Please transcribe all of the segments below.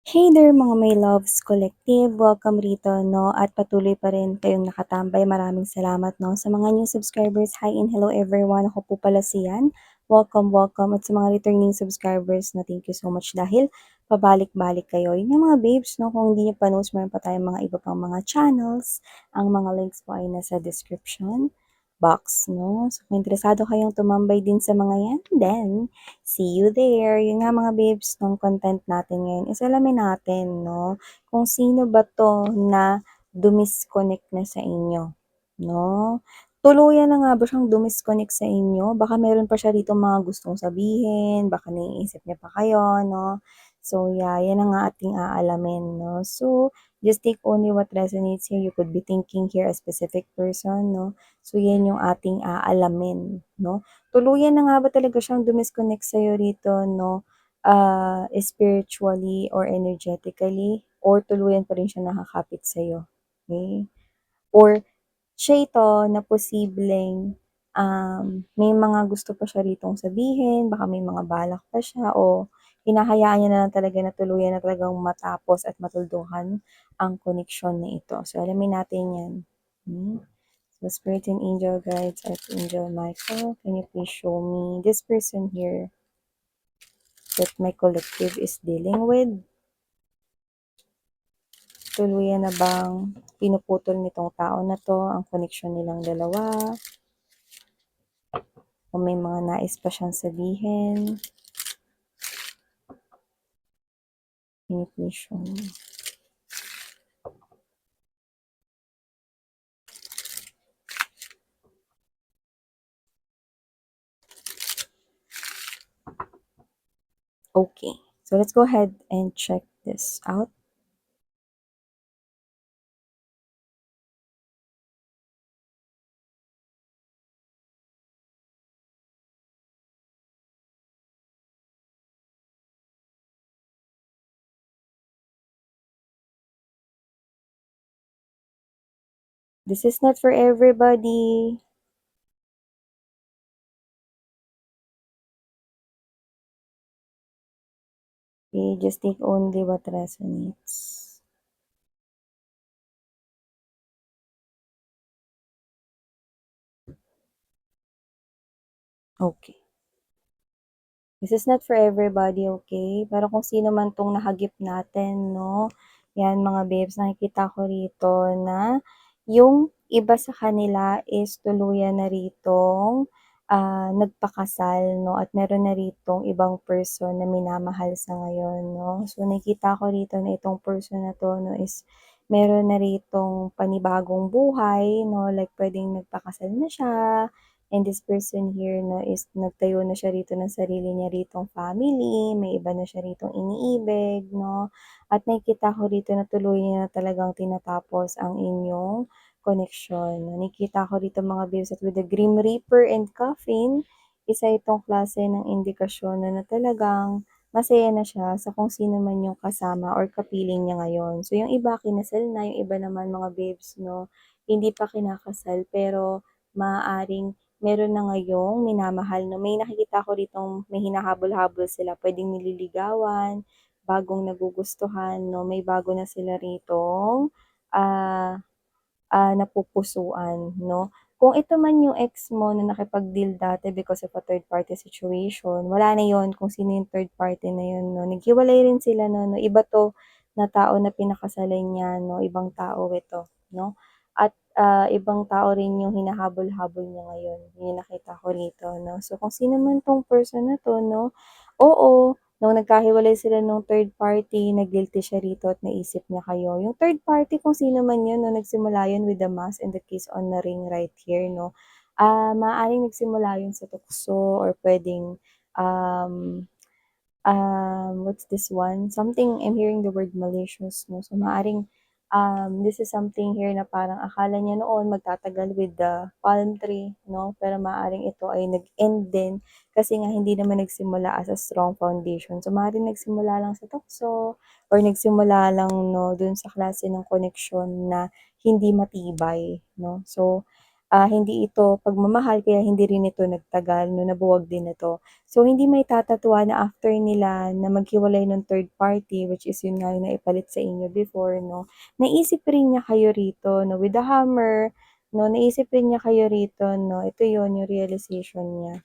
Hey there mga my loves collective, welcome rito 'no at patuloy pa rin kayong nakatambay. Maraming salamat 'no sa mga new subscribers. Hi and hello everyone, ako po pala si Yan. Welcome, welcome at sa mga returning subscribers na thank you so much dahil pabalik-balik kayo. Yun yung mga babes 'no, kung hindi niyo pa knows meron pa tayong mga iba pang mga channels. Ang mga links po ay nasa description box 'no. So kung interesado kayong tumambay din sa mga yan, then see you there. Yun nga mga babes, ng content natin ngayon is alamin natin, no, kung sino ba to na dumisconnect na sa inyo, no? Tuluyan na nga ba siyang dumisconnect sa inyo? Baka meron pa siya rito mga gustong sabihin, baka naiisip niya pa kayo, no? So yeah, yan ang ating aalamin, no? So, just take only what resonates here. You could be thinking here a specific person, no? So, yan yung ating aalamin, no? Tuluyan na nga ba talaga siyang dumisconnect sa'yo rito 'no, spiritually or energetically or tuluyan pa rin siya nakakapit sa'yo, okey? Or siya ito na posibleng, may mga gusto pa siya ritong sabihin, baka may mga balak pa siya o hinahayaan niya na lang talaga na tuluyan na talagang matapos at matuldukan ang koneksyon na ito. So, alamin natin 'yan, hmm. So, Spirit and Angel Guides, Archangel Michael, can you please show me this person here that my collective is dealing with? Tuluyan na bang pinuputol nitong tao na to ang koneksyon nilang dalawa? O may mga nais pa siyang sabihin? Can you please show me? Okay, so let's go ahead and check this out. This is not for everybody. Okay, just take only what resonates. Okay. This is not for everybody, okay? Pero kung sino man 'tong nahagip natin 'no, 'yan mga babes, nakikita ko rito na yung iba sa kanila is tuluyan na ritong, nagpakasal 'no, at meron na ritong ibang person na minamahal sa ngayon 'no. So nakikita ko rito na itong person na 'to 'no is meron na ritong panibagong buhay 'no, like puwedeng nagpakasal na siya. And this person here 'no is nagtayo na siya rito ng sarili niya ritong family, may iba na siya ritong iniibig 'no, at nakikita ko rito na tuluyan niya na talagang tinatapos ang inyong koneksyon. Nakikita ko rito mga babes at with the Grim Reaper and Coffin, isa itong klase ng indikasyon na talagang masaya na siya sa kung sino man yung kasama or kapiling niya ngayon. So yung iba kinasal na, yung iba naman mga babes 'no, hindi pa kinakasal pero maaaring meron na ngayong minamahal 'no. May nakikita ko ditong may hinahabol-habol sila, puwedeng nililigawan, bagong nagugustuhan 'no, may bago na sila ritong, ah, napupusuan 'no. Kung ito man yung ex mo na nakipag-deal dati because of a third party situation, wala na yon kung sino yung third party na yun 'no. Naghiwalay rin sila 'no, iba 'to na tao na pinakasalan niya 'no, ibang tao ito 'no. At, ibang tao rin yung hinahabol-habol niya ngayon, yun yung nakita ko rito 'no. So kung sino man 'tong person na 'to 'no, oo, nung nagkahiwalay sila nung third party, na-guilty siya rito at naisip niya kayo. Yung third party kung sino man yun 'no, nagsimula yun with the mask and the kiss on the ring right here 'no. Maaaring nagsimula yun sa tukso or puwedeng, um, what's this one? Something I'm hearing the word malicious 'no. So maaaring, this is something here na parang akala niya noon magtatagal with the palm tree 'no, pero maaaring ito ay nag-end din kasi nga hindi naman nagsimula as a strong foundation. So maaaring nagsimula lang sa tukso or nagsimula lang 'no, dun sa klase ng koneksyon na hindi matibay 'no. So, hindi ito pagmamahal kaya hindi rin ito nagtagal 'no, nabuwag din ito. So, hindi maitatatuwa na after nila na maghiwalay nung third party, which is yun nga yung naipalit sa inyo before 'no, naisip rin niya kayo rito 'no, with the hammer 'no, naisip rin niya kayo rito 'no, ito yun yung realization niya.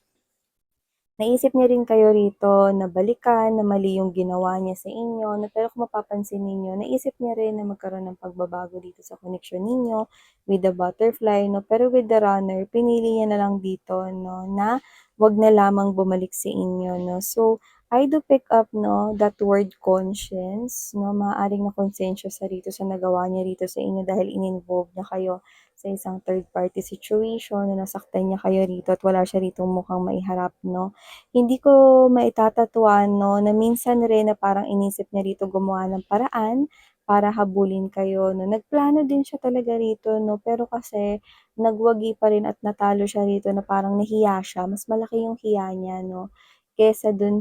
Naisip niya rin kayo rito na balikan, na mali yung ginawa niya sa inyo 'no, pero kung mapapansin ninyo naisip niya rin na magkaroon ng pagbabago dito sa connection ninyo with the butterfly 'no, pero with the runner pinili niya na lang dito 'no, na 'wag na lamang bumalik sa inyo 'no. So, I do pick up 'no, that word conscience 'no, maaaring nakonsensya siya rito sa nagawa niya rito sa inyo dahil in-involve niya kayo sa isang third party situation na nasaktan niya kayo rito at wala siya ritong mukhang maiharap 'no. Hindi ko maitatatuan 'no, na minsan rin na parang inisip niya rito gumawa ng paraan para habulin kayo 'no. Nagplano din siya talaga rito 'no, pero kasi nagwagi pa rin at natalo siya rito na parang nahiya siya, mas malaki yung hiya niya 'no, kaysa dun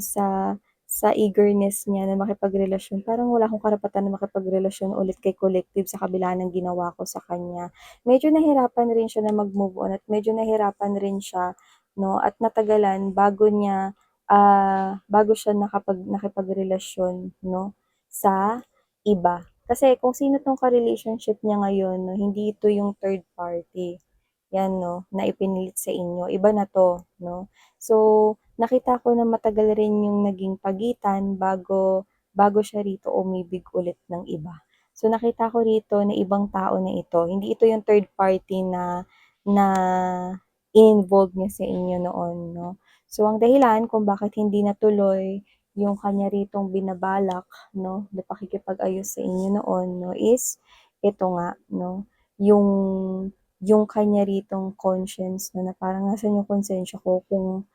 sa eagerness niya na makipagrelasyon. Parang wala akong karapatan na makipagrelasyon ulit kay collective sa kabila ng ginawa ko sa kanya. Medyo nahirapan rin siya na mag-move on at medyo nahirapan rin siya 'no, at natagalan bago siya nakipagrelasyon 'no, sa iba. Kasi kung sino 'tong ka-relationship niya ngayon 'no, hindi ito yung third party, 'yan 'no, na ipinilit sa inyo, iba na 'to 'no. So, nakita ko na matagal rin yung naging pagitan bago bago siya rito umibig ulit ng iba. So, nakita ko rito na ibang tao na ito, hindi ito yung third party na na in-involve niya sa inyo noon 'no. So, ang dahilan kung bakit hindi natuloy yung kanya ritong binabalak 'no, na pakikipag-ayos sa inyo noon 'no, is ito nga 'no, yung yung kanya ritong conscience 'no, na parang nasaan yung konsensya ko kung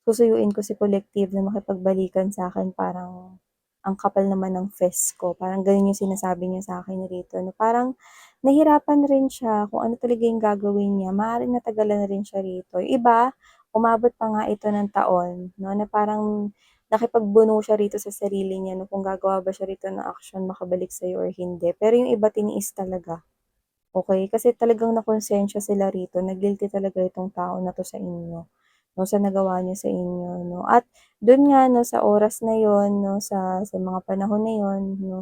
susuyuin ko si collective na makipagbalikan sa'kin parang ang kapal naman ng fest ko, parang gano'n yung sinasabi niya sa'kin rito na parang nahirapan rin siya kung ano talaga yung gagawin niya, maaaring natagalan na rin siya rito. Yung iba, umabot pa nga ito ng taon 'no, na parang nakipagbuno siya rito sa sarili niya 'no, kung gagawa ba siya rito ng aksyon makabalik sa'yo or hindi. Pero yung iba tiniis talaga. Okey, kasi talagang nakonsensya sila rito na guilty talaga itong tao na 'to sa inyo, 'no, sa nagawa niya sa inyo 'no. At dun nga 'no, sa oras na yun 'no, sa mga panahon na yun 'no,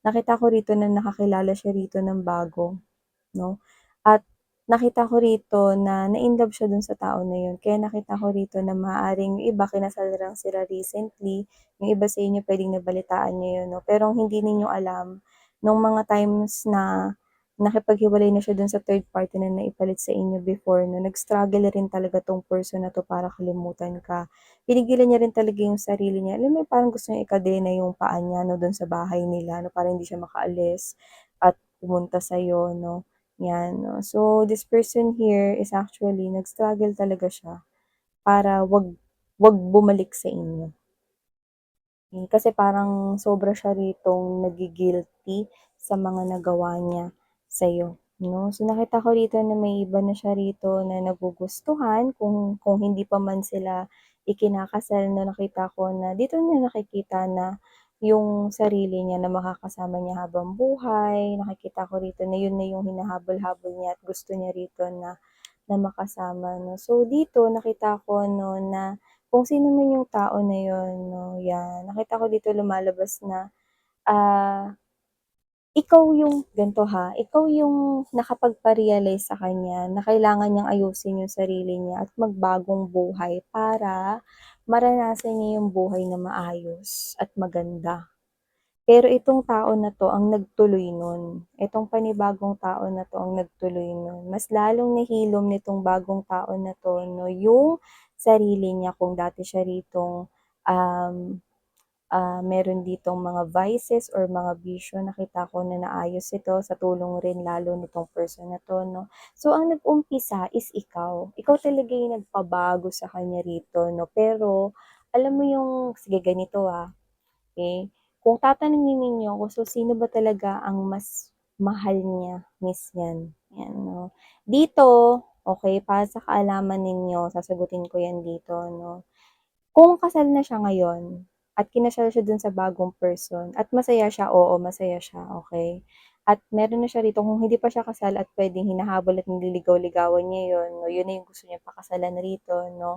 nakita ko rito na nakakilala siya rito ng bago. 'No? At nakita ko rito na na-inlove siya dun sa tao na yun, kaya nakita ko rito na maaaring yung iba kinasal lang sila recently, yung iba sa inyo puwedeng nabalitaan niyo yun 'no, pero ang hindi ninyo alam nung mga times na nakipaghiwalay na siya dun sa third party na naipalit sa inyo before 'no, nag-struggle rin talaga 'tong person na 'to para kalimutan ka. Pinigilan niya rin talaga yung sarili niya, alam mo yung parang gusto niyang ikadena yung paa niya 'no, dun sa bahay nila 'no, para hindi siya makaalis at pumunta sa'yo 'no. 'Yan 'no. So, this person here is actually nag-struggle talaga siya para 'wag bumalik sa inyo. Kasi parang sobra siya ritong nagi-guilty sa mga nagawa niya sa'yo 'no. So, nakita ko rito na may iba na siya rito na nagugustuhan kung hindi pa man sila ikinakasal 'no, nakita ko na dito niya nakikita na yung sarili niya na makakasama niya habang buhay. Nakikita ko rito na yun na yung hinahabol-habol niya at gusto niya rito na makasama 'no. So dito nakita ko 'no na kung sino man yung tao na yun 'no, 'yan. Nakita ko dito lumalabas na, ah, ikaw yung ganito ha, ikaw yung nakapagpa-realize sa kanya na kailangan niyang ayusin yung sarili niya at magbagong buhay para maranasan niya yung buhay na maayos at maganda. Pero itong tao na 'to ang nagtuloy nun, itong panibagong tao na 'to ang nagtuloy nun. Mas lalong nahilom nitong bagong tao na 'to 'no, yung sarili niya kung dati siya ritong, um, meron ditong mga vices or mga bisyo, nakita ko na naayos ito sa tulong rin lalo nitong person na 'to 'no. So ang nag-umpisa is ikaw, ikaw talaga yung nagpabago sa kanya rito 'no, pero alam mo yung sige ganito, okey. Kung tatanungin ninyo kung so sino ba talaga ang mas mahal niya, miss niyan, 'yan 'no. Dito, okey, para sa kaalaman ninyo sasagutin ko 'yan dito 'no. Kung kasal na siya ngayon at kinasal siya dun sa bagong person at masaya siya, oo, masaya siya, okey. At meron na siya rito kung hindi pa siya kasal at puwedeng hinahabol at nililigaw-ligawan niya 'yun 'no, 'yun na 'yung gusto niyang pakasalan rito 'no.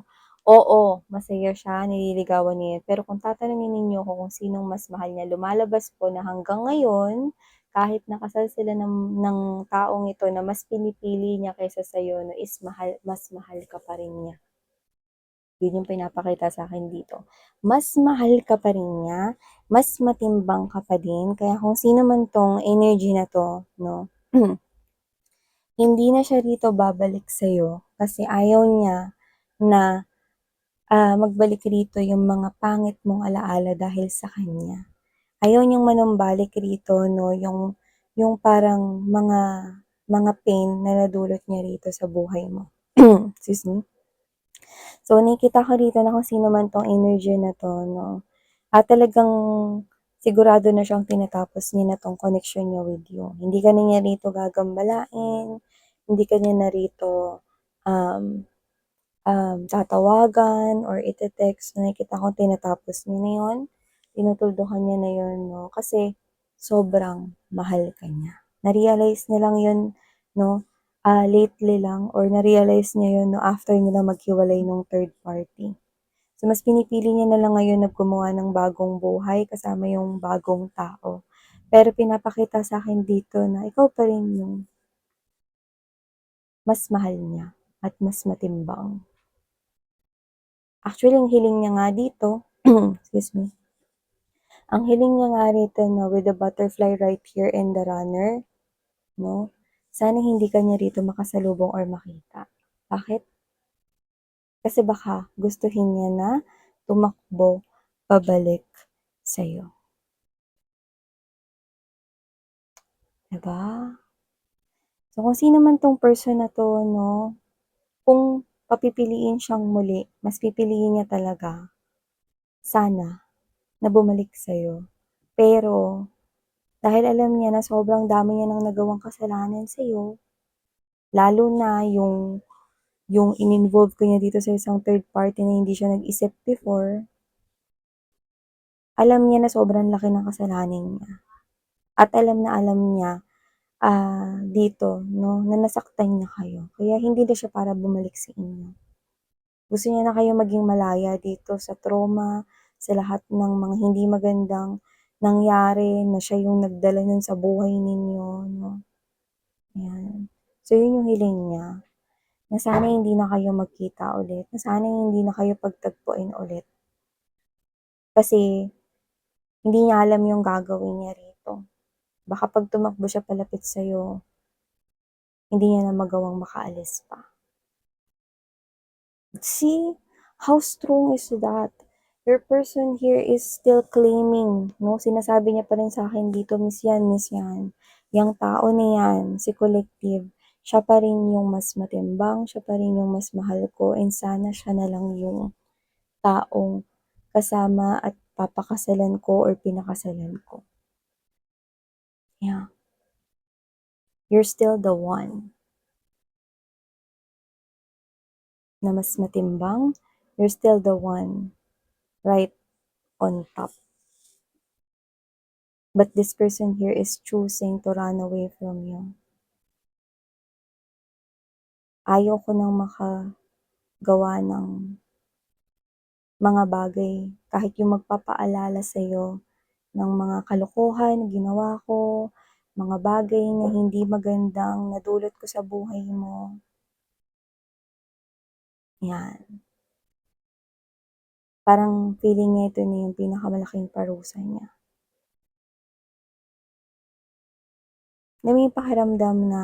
Oo, masaya siya, nililigawan niya 'yun. Pero kung tatanungin ninyo ako kung sinong mas mahal niya, lumalabas po na hanggang ngayon, kahit nakasal sila ng taong ito na mas pinipili niya kaysa sa'yo 'no, is mas mahal ka pa rin niya. 'Yun yung pinapakita sa'kin dito. Mas mahal ka pa rin niya, mas matimbang ka pa din, kaya kung sino man 'tong energy na 'to 'no, hindi na siya rito babalik sa'yo kasi ayaw niya na, magbalik rito yung mga pangit mong ala-ala dahil sa kanya. Ayaw niyang manumbalik rito 'no, yung parang mga pain na nadulot niya rito sa buhay mo. Excuse me. So, nakikita ko rito na kung sino man 'tong energy na 'to 'no, talagang sigurado na siyang tinatapos niya na 'tong connection niya with you. Hindi ka na niya rito gagambalain, hindi ka niya na rito, um, tatawagan or ite-text. Nakikita ko tinatapos niya na 'yun, tinutuldukan niya na 'yun 'no, kasi sobrang mahal ka niya. Na-realize niya lang 'yun 'no, lately lang or na-realize niya 'yun 'no, after nila maghiwalay nung third party. So, mas pinipili niya na lang ngayon na gumawa ng bagong buhay kasama yung bagong tao. Pero pinapakita sa'kin dito na ikaw pa rin yung mas mahal niya at mas matimbang. Actually, ang hiling niya nga dito excuse me, ang hiling niya nga rito 'no, with the butterfly right here and the runner 'no, sana hindi ka niya rito makasalubong or makita. Bakit? Kasi baka gustuhin niya na tumakbo pabalik sa'yo, 'di ba? So, kung sino man 'tong person na 'to 'no, kung papipiliin siyang muli, mas pipiliin niya talaga, sana, na bumalik sa'yo. Pero, dahil alam niya na sobrang dami niya ng nagawang kasalanan sa'yo, lalo na yung ininvolve ka niya dito sa isang third party na hindi siya nag-isip before, alam niya na sobrang laki ng kasalanan niya. At alam niya, dito 'no, na nasaktan niya kayo. Kaya hindi na siya para bumalik sa inyo. Gusto niya na kayo maging malaya dito sa trauma, sa lahat ng mga hindi magandang nangyari na siya yung nagdala nun sa buhay ninyo 'no, ayan. So yun yung hiling niya, na sana hindi na kayo magkita ulit, na sana hindi na kayo pagtagpuin ulit. Kasi hindi niya alam yung gagawin niya rito. Baka 'pag tumakbo siya palapit sa'yo, hindi niya na magawang makaalis pa. See, how strong is that? Your person here is still claiming 'no, sinasabi niya pa rin sa'kin dito, Miss yan, yang tao na yan, si Collective, siya pa rin yung mas matimbang, siya pa rin yung mas mahal ko and sana siya na lang yung taong kasama at papakasalan ko or pinakasalan ko. Yeah, you're still the one na mas matimbang, you're still the one right on top. But this person here is choosing to run away from you. Ayaw ko nang makagawa ng mga bagay, kahit yung magpapaalala sa'yo ng mga kalokohan na ginawa ko, mga bagay na hindi magandang nadulot ko sa buhay mo, 'yan. Parang feeling niya ito na yung pinakamalaking parusa niya, na may pakiramdam na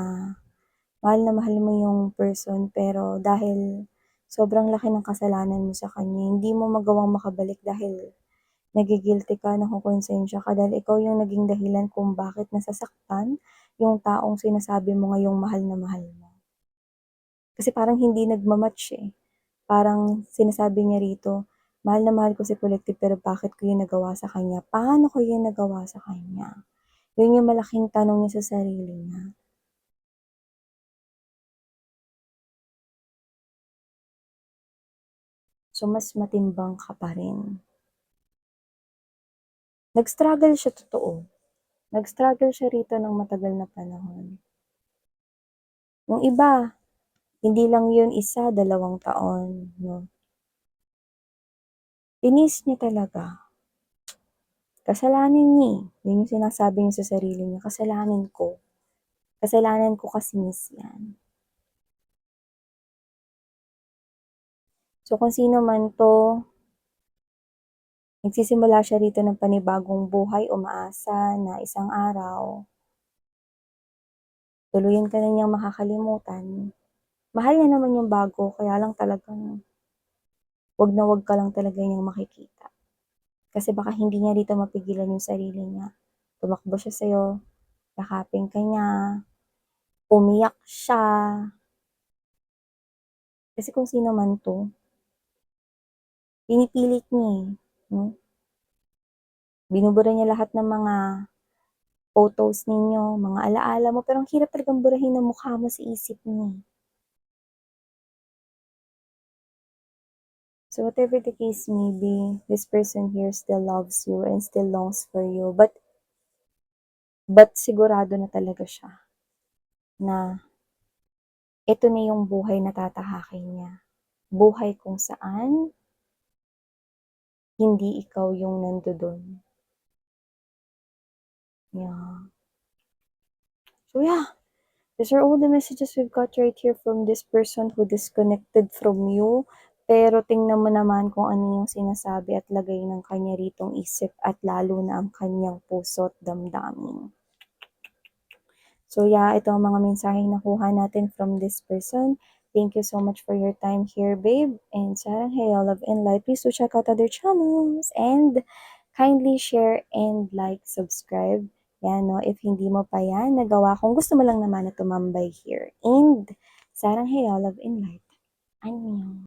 mahal mo yung person pero dahil sobrang laki ng kasalanan mo sa kanya, hindi mo magawang makabalik dahil nagi-guilty ka, nakokonsensya ka dahil ikaw yung naging dahilan kung bakit nasasaktan yung taong sinasabi mo ngayong mahal na mahal mo. Kasi parang hindi nagma-match, eh. Parang sinasabi niya rito, "Mahal na mahal ko si Collective pero bakit ko yun nagawa sa kanya? Paano ko yun nagawa sa kanya?" Yun yung malaking tanong niya sa sarili niya. So, mas matimbang ka pa rin. Nag-struggle siya, totoo. Nag-struggle siya rito ng matagal na panahon. Yung iba, hindi lang yun 1, 2 taon, 'no. Tinis niya talaga. Kasalanan niya, eh. Yun yung sinasabi niya sa sarili niya, "Kasalanan ko. Kasalanan ko kasi miss 'yan." So, kung sino man 'to, nagsisimula siya rito ng panibagong buhay, umaasa na isang araw, tuluyan ka na niyang makakalimutan. Mahal niya naman yung bago, kaya lang talagang 'wag na 'wag ka lang talaga niyang makikita. Kasi baka hindi niya rito mapigilan yung sarili niya. Tumakbo siya sa'yo, yakapin ka niya, umiyak siya. Kasi kung sino man 'to, pinipilit niya, eh, 'no? Binubura niya lahat ng mga photos ninyo, mga ala-ala mo, pero ang hirap talagang burahin ang mukha mo sa isip niya, eh. So whatever the case may be, this person here still loves you and still longs for you, but sigurado na talaga siya na ito na yung buhay na tatahakin niya. Buhay kung saan hindi ikaw yung nandodo'n. Yeah. So yeah, these are all the messages we've got right here from this person who disconnected from you. Pero tingnan mo naman kung ano yung sinasabi at lagay ng kanya ritong isip at lalo na ang kanyang puso at damdamin. So yeah, ito ang mga mensaheng nakuha natin from this person. Thank you so much for your time here, babe. And sarang hey, all love and light. Please do check out other channels and kindly share and like, subscribe. Yan, no? If hindi mo pa yan nagawa, kung gusto mo lang naman na tumambay here. And sarang hey, all love and light. Annyeong.